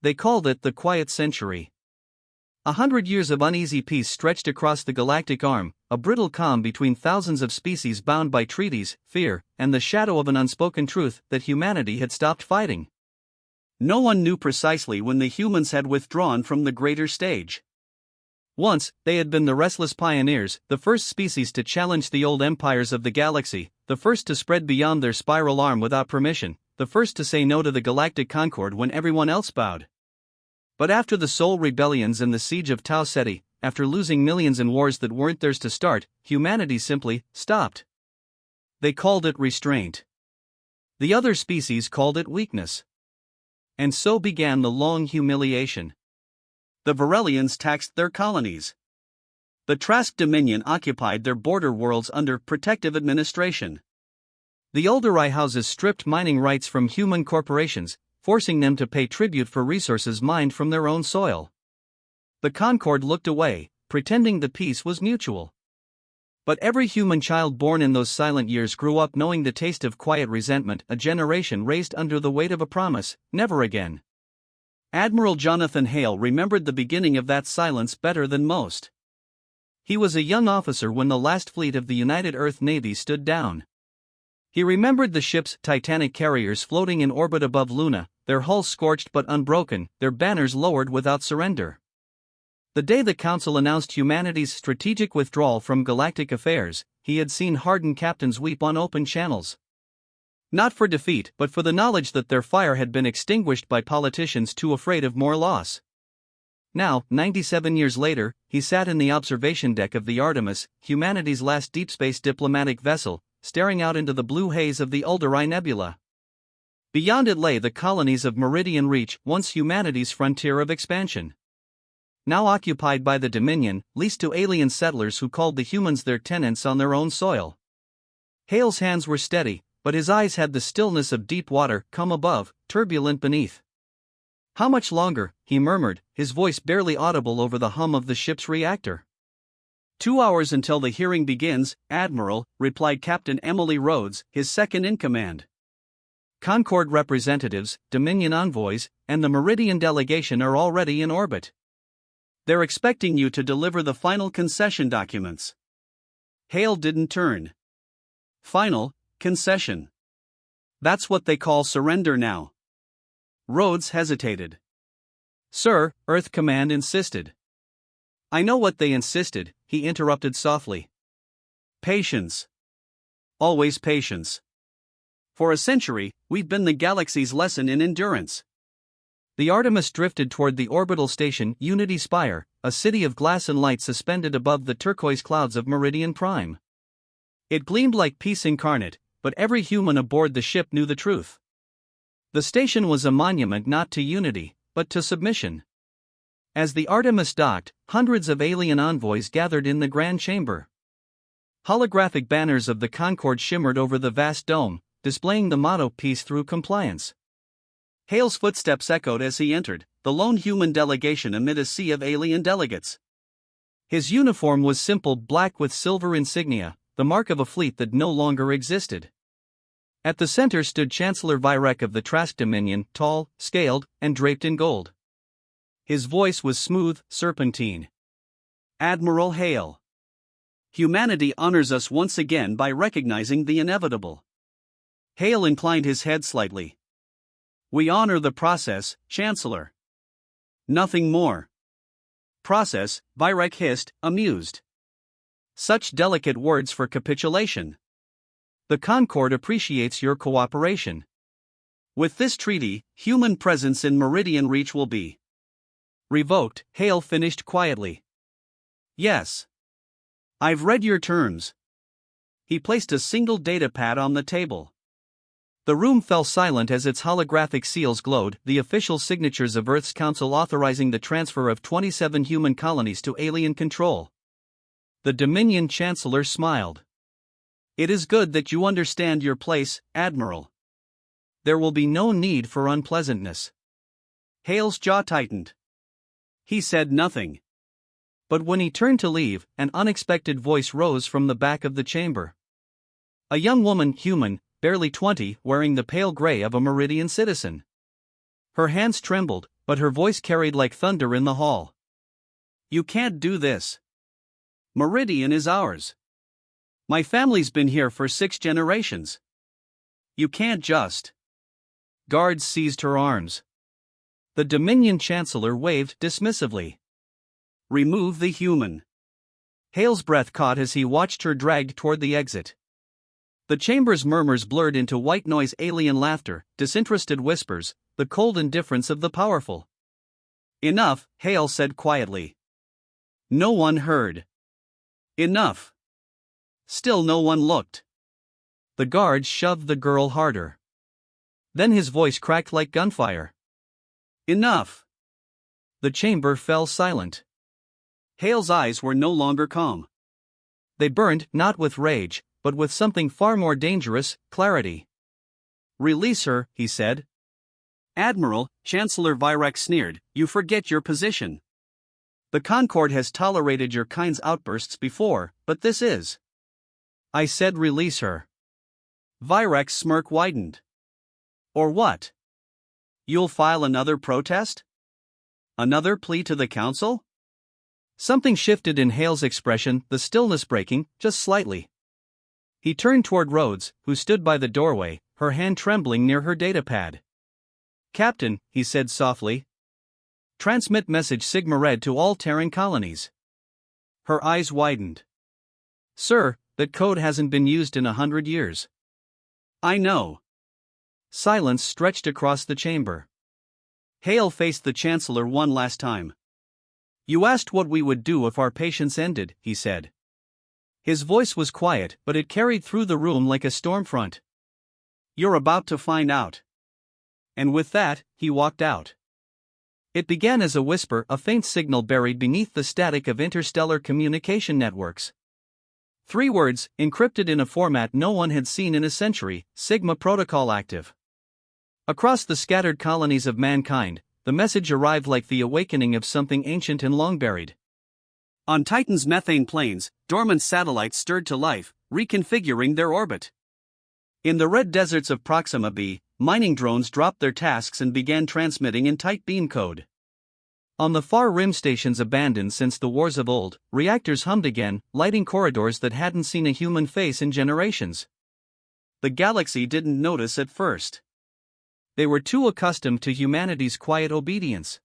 They called it the Quiet Century. 100 years of uneasy peace stretched across the galactic arm, a brittle calm between thousands of species bound by treaties, fear, and the shadow of an unspoken truth that humanity had stopped fighting. No one knew precisely when the humans had withdrawn from the greater stage. Once, they had been the restless pioneers, the first species to challenge the old empires of the galaxy, the first to spread beyond their spiral arm without permission, the first to say no to the galactic concord when everyone else bowed. But after the Sol rebellions and the siege of Tau Ceti, after losing millions in wars that weren't theirs to start, humanity simply stopped. They called it restraint. The other species called it weakness. And so began the long humiliation. The Varelians taxed their colonies. The Trask Dominion occupied their border worlds under protective administration. The Uldurai houses stripped mining rights from human corporations, forcing them to pay tribute for resources mined from their own soil. The Concord looked away, pretending the peace was mutual. But every human child born in those silent years grew up knowing the taste of quiet resentment, a generation raised under the weight of a promise, never again. Admiral Jonathan Hale remembered the beginning of that silence better than most. He was a young officer when the last fleet of the United Earth Navy stood down. He remembered the ship's Titanic carriers floating in orbit above Luna, their hulls scorched but unbroken, their banners lowered without surrender. The day the Council announced humanity's strategic withdrawal from galactic affairs, he had seen hardened captains weep on open channels. Not for defeat, but for the knowledge that their fire had been extinguished by politicians too afraid of more loss. Now, 97 years later, he sat in the observation deck of the Artemis, humanity's last deep space diplomatic vessel, staring out into the blue haze of the Uldurai Nebula. Beyond it lay the colonies of Meridian Reach, once humanity's frontier of expansion. Now occupied by the Dominion, leased to alien settlers who called the humans their tenants on their own soil. Hale's hands were steady, but his eyes had the stillness of deep water, calm above, turbulent beneath. "How much longer?" he murmured, his voice barely audible over the hum of the ship's reactor. 2 hours until the hearing begins, Admiral, replied Captain Emily Rhodes, his second-in-command. Concord representatives, Dominion envoys, and the Meridian delegation are already in orbit. They're expecting you to deliver the final concession documents. Hale didn't turn. Final concession. That's what they call surrender now. Rhodes hesitated. Sir, Earth Command insisted. I know what they insisted, he interrupted softly. Patience. Always patience. For a century, we've been the galaxy's lesson in endurance. The Artemis drifted toward the orbital station Unity Spire, a city of glass and light suspended above the turquoise clouds of Meridian Prime. It gleamed like peace incarnate, but every human aboard the ship knew the truth. The station was a monument not to unity, but to submission. As the Artemis docked, hundreds of alien envoys gathered in the Grand Chamber. Holographic banners of the Concord shimmered over the vast dome, displaying the motto "Peace through compliance." Hale's footsteps echoed as he entered, the lone human delegation amid a sea of alien delegates. His uniform was simple black with silver insignia, the mark of a fleet that no longer existed. At the center stood Chancellor Virek of the Trask Dominion, tall, scaled, and draped in gold. His voice was smooth, serpentine. Admiral Hale. Humanity honors us once again by recognizing the inevitable. Hale inclined his head slightly. We honor the process, Chancellor. Nothing more. Process, Virek hissed, amused. Such delicate words for capitulation. The Concord appreciates your cooperation. With this treaty, human presence in Meridian Reach will be revoked, Hale finished quietly. Yes. I've read your terms. He placed a single data pad on the table. The room fell silent as its holographic seals glowed, the official signatures of Earth's Council authorizing the transfer of 27 human colonies to alien control. The Dominion Chancellor smiled. It is good that you understand your place, Admiral. There will be no need for unpleasantness. Hale's jaw tightened. He said nothing. But when he turned to leave, an unexpected voice rose from the back of the chamber. A young woman, human, barely 20, wearing the pale gray of a Meridian citizen. Her hands trembled, but her voice carried like thunder in the hall. "You can't do this. Meridian is ours. My family's been here for 6 generations. You can't just." Guards seized her arms. The Dominion Chancellor waved dismissively. "Remove the human." Hale's breath caught as he watched her dragged toward the exit. The chamber's murmurs blurred into white noise, alien laughter, disinterested whispers, the cold indifference of the powerful. "Enough," Hale said quietly. No one heard. "Enough." Still no one looked. The guards shoved the girl harder. Then his voice cracked like gunfire. "Enough." The chamber fell silent. Hale's eyes were no longer calm. They burned, not with rage, but with something far more dangerous, clarity. "Release her," he said. "Admiral," Chancellor Vyrek sneered, "you forget your position. The Concord has tolerated your kind's outbursts before, but this is—" "I said release her." Vyrek's smirk widened. "Or what? You'll file another protest? Another plea to the council?" Something shifted in Hale's expression, the stillness breaking, just slightly. He turned toward Rhodes, who stood by the doorway, her hand trembling near her datapad. "Captain," he said softly. "Transmit message Sigma Red to all Terran colonies." Her eyes widened. "Sir, that code hasn't been used in 100 years. "I know." Silence stretched across the chamber. Hale faced the Chancellor one last time. "You asked what we would do if our patience ended," he said. His voice was quiet, but it carried through the room like a storm front. "You're about to find out." And with that, he walked out. It began as a whisper, a faint signal buried beneath the static of interstellar communication networks. 3 words, encrypted in a format no one had seen in a century: Sigma Protocol active. Across the scattered colonies of mankind, the message arrived like the awakening of something ancient and long buried. On Titan's methane plains, dormant satellites stirred to life, reconfiguring their orbit. In the red deserts of Proxima B, mining drones dropped their tasks and began transmitting in tight beam code. On the far rim stations abandoned since the wars of old, reactors hummed again, lighting corridors that hadn't seen a human face in generations. The galaxy didn't notice at first. They were too accustomed to humanity's quiet obedience.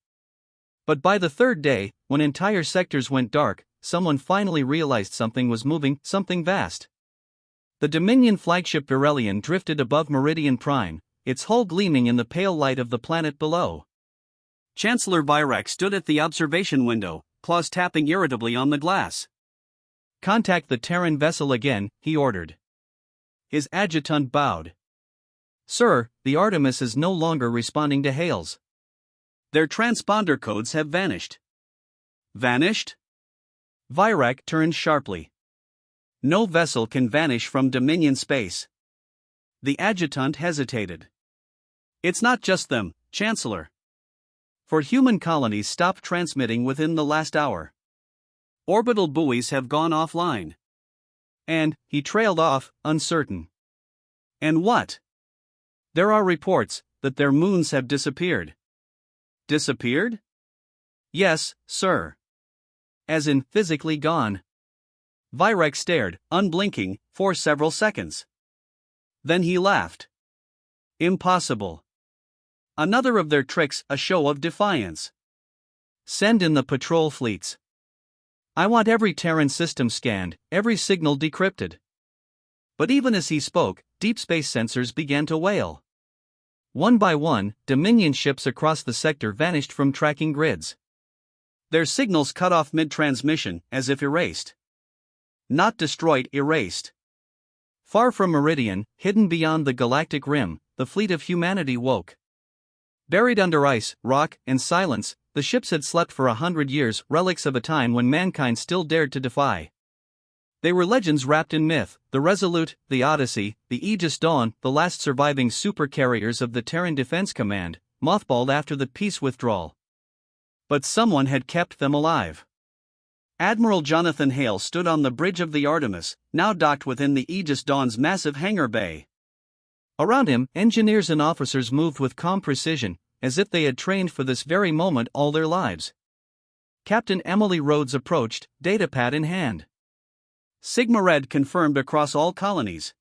But by the 3rd day, when entire sectors went dark, someone finally realized something was moving, something vast. The Dominion flagship Beryllion drifted above Meridian Prime, its hull gleaming in the pale light of the planet below. Chancellor Vyrek stood at the observation window, claws tapping irritably on the glass. "Contact the Terran vessel again," he ordered. His adjutant bowed. "Sir, the Artemis is no longer responding to hails. Their transponder codes have vanished." "Vanished?" Vyrek turned sharply. "No vessel can vanish from Dominion space." The adjutant hesitated. "It's not just them, Chancellor. For human colonies stopped transmitting within the last hour. Orbital buoys have gone offline." And, he trailed off, uncertain. "And what?" "There are reports that their moons have disappeared." "Disappeared?" "Yes, sir. As in, physically gone." Vyrek stared, unblinking, for several seconds. Then he laughed. "Impossible. Another of their tricks, a show of defiance. Send in the patrol fleets. I want every Terran system scanned, every signal decrypted." But even as he spoke, deep space sensors began to wail. One by one, Dominion ships across the sector vanished from tracking grids. Their signals cut off mid-transmission, as if erased. Not destroyed, erased. Far from Meridian, hidden beyond the galactic rim, the fleet of humanity woke. Buried under ice, rock, and silence, the ships had slept for 100 years, relics of a time when mankind still dared to defy. They were legends wrapped in myth: the Resolute, the Odyssey, the Aegis Dawn, the last surviving supercarriers of the Terran Defense Command, mothballed after the peace withdrawal. But someone had kept them alive. Admiral Jonathan Hale stood on the bridge of the Artemis, now docked within the Aegis Dawn's massive hangar bay. Around him, engineers and officers moved with calm precision, as if they had trained for this very moment all their lives. Captain Emily Rhodes approached, datapad in hand. Sigma Red confirmed across all colonies.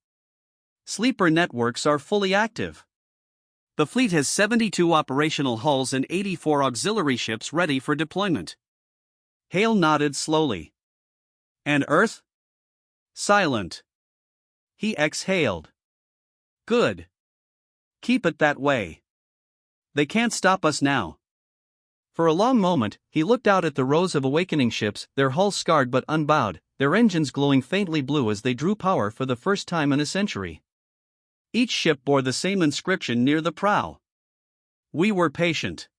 Sleeper networks are fully active. The fleet has 72 operational hulls and 84 auxiliary ships ready for deployment. Hale nodded slowly. And Earth? Silent. He exhaled. Good. Keep it that way. They can't stop us now. For a long moment, he looked out at the rows of awakening ships, their hulls scarred but unbowed, their engines glowing faintly blue as they drew power for the first time in a century. Each ship bore the same inscription near the prow. We were patient.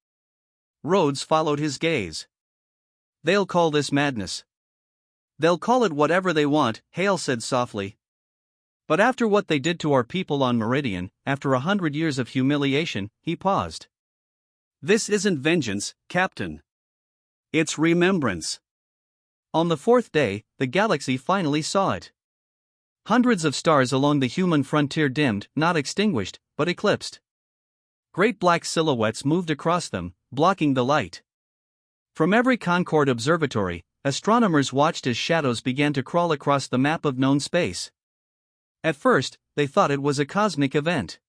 Rhodes followed his gaze. They'll call this madness. They'll call it whatever they want, Hale said softly. But after what they did to our people on Meridian, after 100 years of humiliation, he paused. This isn't vengeance, Captain. It's remembrance. On the fourth day, the galaxy finally saw it. Hundreds of stars along the human frontier dimmed, not extinguished, but eclipsed. Great black silhouettes moved across them, blocking the light. From every Concord observatory, astronomers watched as shadows began to crawl across the map of known space. At first, they thought it was a cosmic event.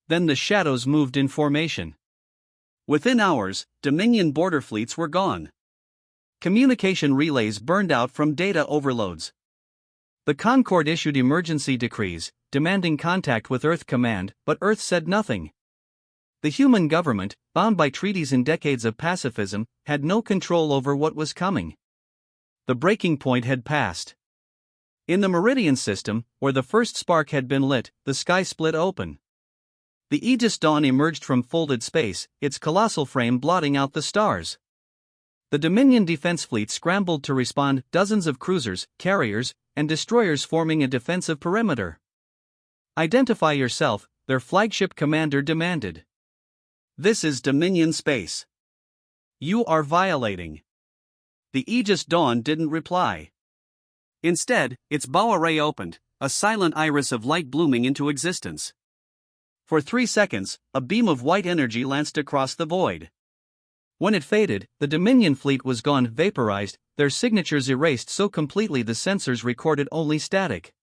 Then the shadows moved in formation. Within hours, Dominion border fleets were gone. Communication relays burned out from data overloads. The Concord issued emergency decrees, demanding contact with Earth Command, but Earth said nothing. The human government, bound by treaties and decades of pacifism, had no control over what was coming. The breaking point had passed. In the Meridian system, where the first spark had been lit, the sky split open. The Aegis Dawn emerged from folded space, its colossal frame blotting out the stars. The Dominion defense fleet scrambled to respond, dozens of cruisers, carriers, and destroyers forming a defensive perimeter. Identify yourself, their flagship commander demanded. This is Dominion space. You are violating. The Aegis Dawn didn't reply. Instead, its bow array opened, a silent iris of light blooming into existence. For 3 seconds, a beam of white energy lanced across the void. When it faded, the Dominion fleet was gone, vaporized, their signatures erased so completely the sensors recorded only static.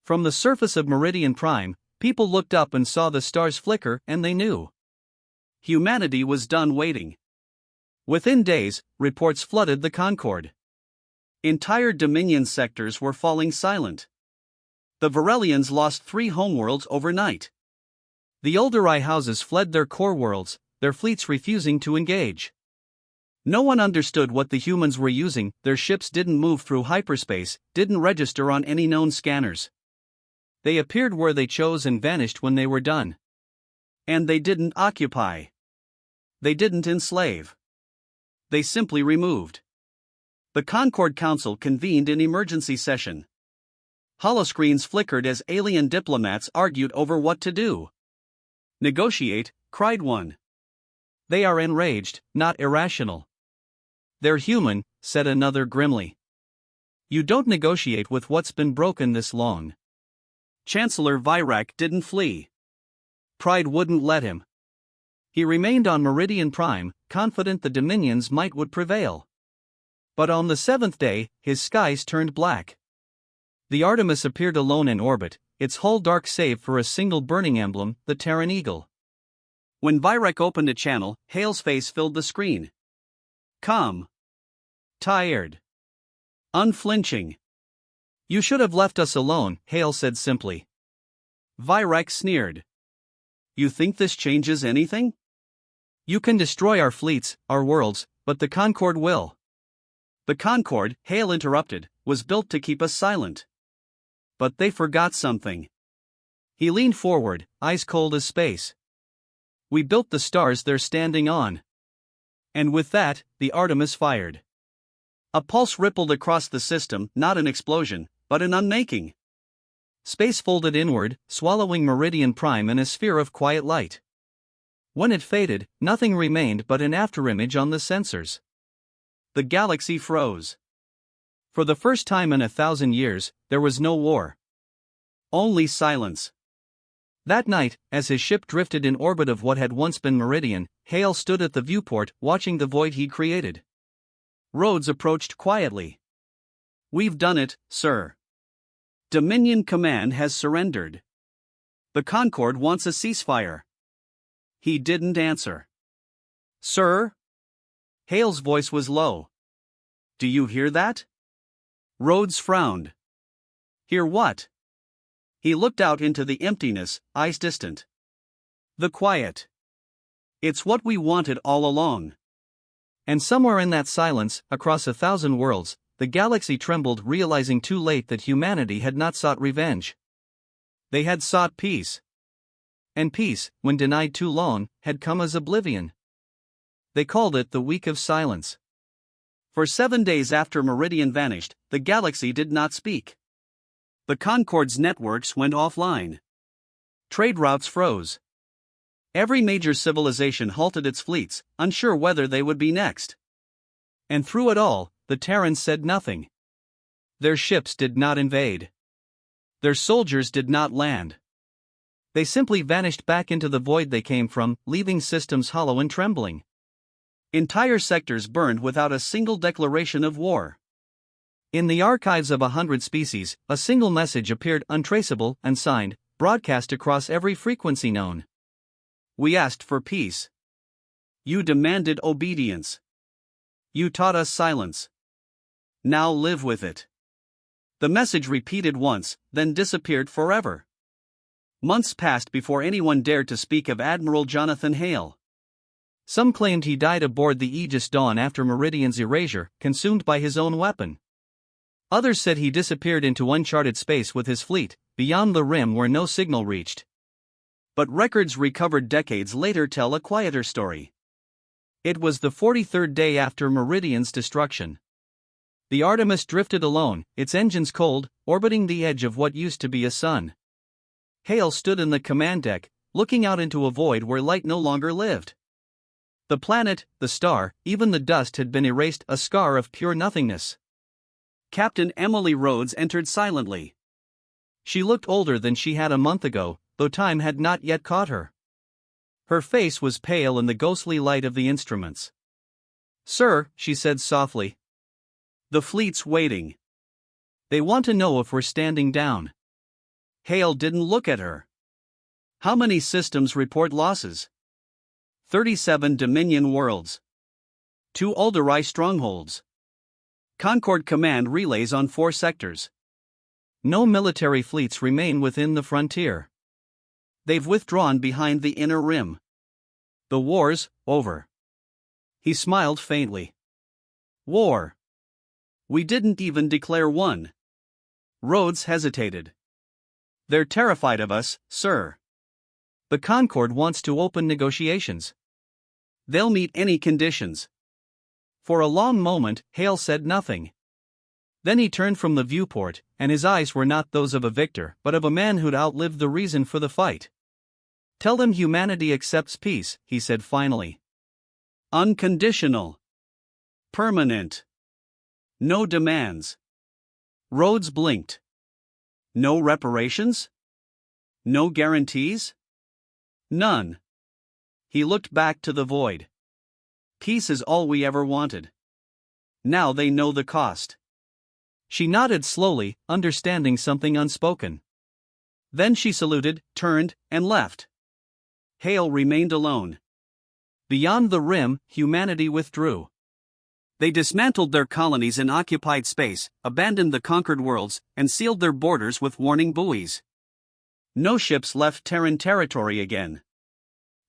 From the surface of Meridian Prime, people looked up and saw the stars flicker, and they knew. Humanity was done waiting. Within days, reports flooded the Concord. Entire Dominion sectors were falling silent. The Varelians lost 3 homeworlds overnight. The Olderai houses fled their core worlds, their fleets refusing to engage. No one understood what the humans were using, their ships didn't move through hyperspace, didn't register on any known scanners. They appeared where they chose and vanished when they were done. And they didn't occupy. They didn't enslave. They simply removed. The Concord Council convened in emergency session. Holoscreens flickered as alien diplomats argued over what to do. Negotiate, cried one. They are enraged, not irrational. They're human, said another grimly. You don't negotiate with what's been broken this long. Chancellor Virak didn't flee. Pride wouldn't let him. He remained on Meridian Prime, confident the Dominion's might would prevail. But on the 7th day, his skies turned black. The Artemis appeared alone in orbit, its hull dark save for a single burning emblem, the Terran Eagle. When Virak opened a channel, Hale's face filled the screen. Calm. Tired. Unflinching. You should have left us alone, Hale said simply. Virak sneered. You think this changes anything? You can destroy our fleets, our worlds, but the Concord will. The Concord, Hale interrupted, was built to keep us silent. But they forgot something. He leaned forward, eyes cold as space. We built the stars they're standing on. And with that, the Artemis fired. A pulse rippled across the system, not an explosion, but an unmaking. Space folded inward, swallowing Meridian Prime in a sphere of quiet light. When it faded, nothing remained but an afterimage on the sensors. The galaxy froze. For the first time in 1,000 years, there was no war. Only silence. That night, as his ship drifted in orbit of what had once been Meridian, Hale stood at the viewport, watching the void he'd created. Rhodes approached quietly. "We've done it, sir. Dominion Command has surrendered. The Concord wants a ceasefire." He didn't answer. "Sir?" Hale's voice was low. "Do you hear that?" Rhodes frowned. "Hear what?" He looked out into the emptiness, eyes distant. "The quiet. It's what we wanted all along." And somewhere in that silence, across 1,000 worlds, the galaxy trembled, realizing too late that humanity had not sought revenge. They had sought peace. And peace, when denied too long, had come as oblivion. They called it the Week of Silence. For 7 days after Meridian vanished, the galaxy did not speak. The Concord's networks went offline. Trade routes froze. Every major civilization halted its fleets, unsure whether they would be next. And through it all, the Terrans said nothing. Their ships did not invade. Their soldiers did not land. They simply vanished back into the void they came from, leaving systems hollow and trembling. Entire sectors burned without a single declaration of war. In the archives of 100 species, a single message appeared, untraceable, unsigned, broadcast across every frequency known. "We asked for peace. You demanded obedience. You taught us silence. Now live with it." The message repeated once, then disappeared forever. Months passed before anyone dared to speak of Admiral Jonathan Hale. Some claimed he died aboard the Aegis Dawn after Meridian's erasure, consumed by his own weapon. Others said he disappeared into uncharted space with his fleet, beyond the rim where no signal reached. But records recovered decades later tell a quieter story. It was the 43rd day after Meridian's destruction. The Artemis drifted alone, its engines cold, orbiting the edge of what used to be a sun. Hale stood in the command deck, looking out into a void where light no longer lived. The planet, the star, even the dust had been erased, a scar of pure nothingness. Captain Emily Rhodes entered silently. She looked older than she had a month ago, though time had not yet caught her. Her face was pale in the ghostly light of the instruments. "Sir," she said softly. "The fleet's waiting. They want to know if we're standing down." Hale didn't look at her. "How many systems report losses?" 37 Dominion worlds. 2 Alderi strongholds. Concord Command relays on 4 sectors. No military fleets remain within the frontier. They've withdrawn behind the inner rim. The war's over. He smiled faintly. "War? We didn't even declare one." Rhodes hesitated. "They're terrified of us, sir. The Concord wants to open negotiations. They'll meet any conditions." For a long moment, Hale said nothing. Then he turned from the viewport, and his eyes were not those of a victor, but of a man who'd outlived the reason for the fight. "Tell them humanity accepts peace," he said finally. "Unconditional. Permanent. No demands." Rhodes blinked. "No reparations? No guarantees?" "None." He looked back to the void. "Peace is all we ever wanted. Now they know the cost." She nodded slowly, understanding something unspoken. Then she saluted, turned, and left. Hale remained alone. Beyond the rim, humanity withdrew. They dismantled their colonies in occupied space, abandoned the conquered worlds, and sealed their borders with warning buoys. No ships left Terran territory again.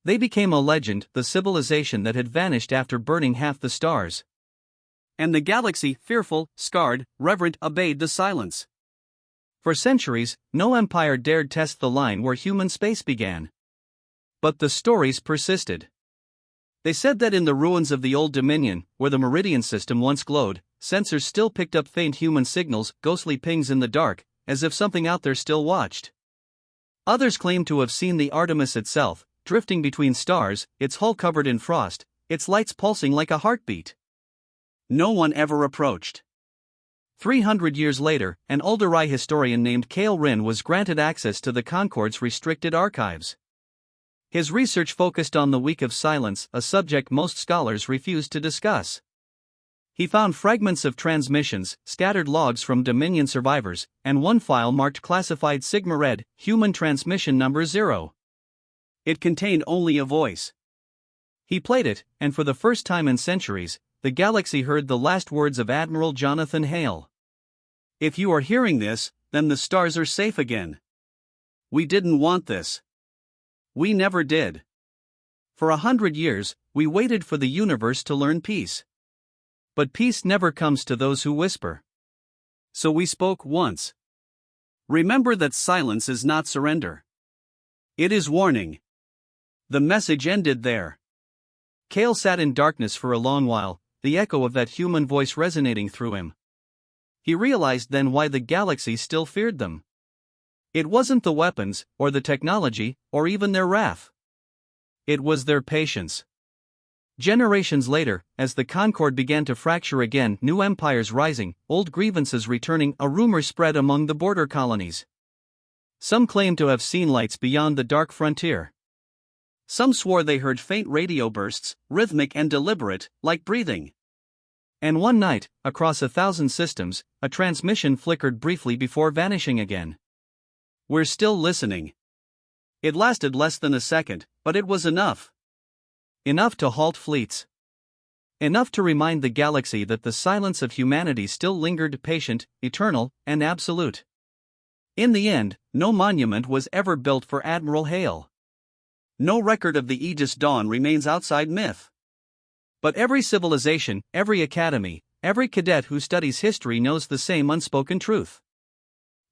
They became a legend, the civilization that had vanished after burning half the stars. And the galaxy, fearful, scarred, reverent, obeyed the silence. For centuries, no empire dared test the line where human space began. But the stories persisted. They said that in the ruins of the old Dominion, where the Meridian system once glowed, sensors still picked up faint human signals, ghostly pings in the dark, as if something out there still watched. Others claimed to have seen the Artemis itself, drifting between stars, its hull covered in frost, its lights pulsing like a heartbeat. No one ever approached. 300 years later, an Uldurai historian named Kale Rin was granted access to the Concorde's restricted archives. His research focused on the Week of Silence, a subject most scholars refused to discuss. He found fragments of transmissions, scattered logs from Dominion survivors, and one file marked classified Sigma Red, human transmission number 0. It contained only a voice. He played it, and for the first time in centuries, the galaxy heard the last words of Admiral Jonathan Hale. "If you are hearing this, then the stars are safe again. We didn't want this. We never did. For 100 years, we waited for the universe to learn peace. But peace never comes to those who whisper. So we spoke once. Remember that silence is not surrender. It is warning." The message ended there. Kale sat in darkness for a long while, the echo of that human voice resonating through him. He realized then why the galaxy still feared them. It wasn't the weapons, or the technology, or even their wrath. It was their patience. Generations later, as the Concorde began to fracture again, new empires rising, old grievances returning, a rumor spread among the border colonies. Some claimed to have seen lights beyond the dark frontier. Some swore they heard faint radio bursts, rhythmic and deliberate, like breathing. And one night, across 1,000 systems, a transmission flickered briefly before vanishing again. "We're still listening." It lasted less than a second, but it was enough. Enough to halt fleets. Enough to remind the galaxy that the silence of humanity still lingered, patient, eternal, and absolute. In the end, no monument was ever built for Admiral Hale. No record of the Aegis Dawn remains outside myth. But every civilization, every academy, every cadet who studies history knows the same unspoken truth.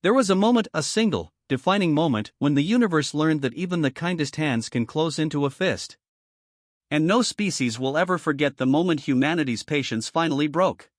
There was a moment, a single, defining moment, when the universe learned that even the kindest hands can close into a fist. And no species will ever forget the moment humanity's patience finally broke.